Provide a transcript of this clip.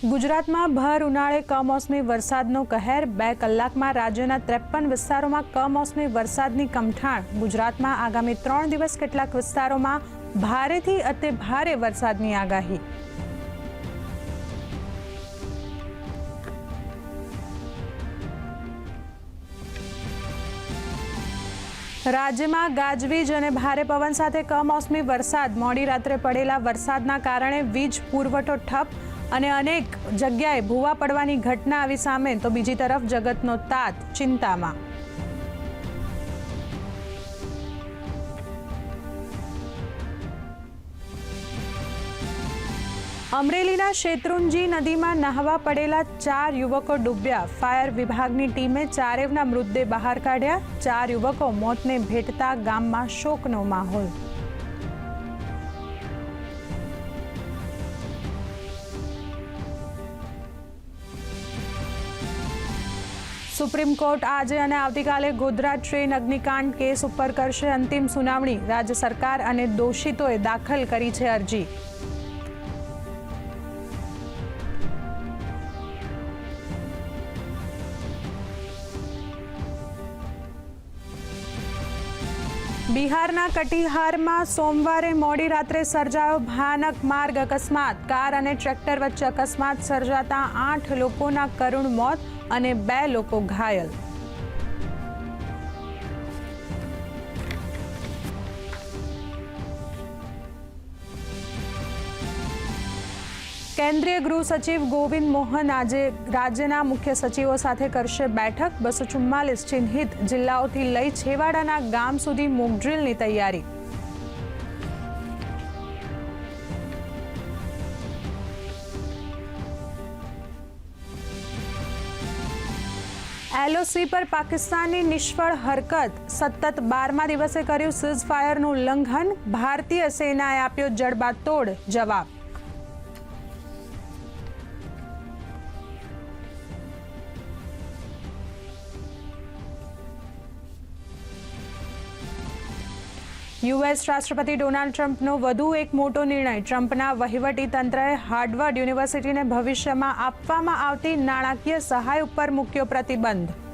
ગુજરાતમાં ભર ઉનાળે કમોસમી વરસાદનો કહેર 2 કલાકમાં રાજ્યના 53 વિસ્તારોમાં કમોસમી વરસાદની કમઠાણ। ગુજરાતમાં આગામી 3 દિવસ કેટલાક વિસ્તારોમાં ભારેથી અતિ ભારે વરસાદની આગાહી। રાજ્યમાં ગાજવીજ અને ભારે પવન સાથે કમોસમી વરસાદ। મોડી રાત્રે પડેલા વરસાદના કારણે વીજ પુરવઠો ઠપ અને અનેક જગ્યાએ ભૂવા પડવાની ઘટના આવી સામે, તો બીજી તરફ જગતનો તાત ચિંતામાં। અમરેલીના શેત્રુંજી નદીમાં નહાવા પડેલા 4 યુવકો ડૂબ્યા। ફાયર વિભાગની ટીમે ચારેવના મૃતદેહ બહાર કાઢ્યા। 4 યુવકો મોતને ભેટતા ગામમાં શોકનો માહોલ। સુપ્રીમ કોર્ટ આજે અને આવતીકાલે ગોધરા ટ્રેન અગ્નિકાંડ કેસ ઉપર કરશે અંતિમ સુનાવણી। રાજ્ય સરકાર અને દોષિતોએ દાખલ કરી છે અરજી। બિહારના કટિહારમાં સોમવારે મોડી રાત્રે સર્જાયો ભયાનક માર્ગ અકસ્માત। કાર અને ટ્રેક્ટર વચ્ચે અકસ્માત સર્જાતા 8 લોકોના કરુણ મોત અને 2 લોકો ઘાયલ। કેન્દ્રીય ગૃહ સચિવ ગોવિંદ મોહન આજે રાજ્યના મુખ્ય સચિવો સાથે કરશે બેઠક। 244 ચિહ્નિત જિલ્લાઓથી લઈ છેવાડાના ગામ સુધી મોકડ્રીલની તૈયારી। LOC પર પાકિસ્તાનની નિષ્ફળ હરકત। સતત 12મા દિવસે કર્યું સીઝ ફાયરનું ઉલ્લંઘન। ભારતીય સેનાએ આપ્યો જડબાતોડ જવાબ। US રાષ્ટ્રપતિ ડોનાલ્ડ ટ્રમ્પનો વધુ એક મોટો નિર્ણય। ટ્રમ્પના વહીવટી તંત્રએ હાર્વર્ડ યુનિવર્સિટીને ભવિષ્યમાં આપવામાં આવતી નાણાકીય સહાય ઉપર મૂક્યો પ્રતિબંધ।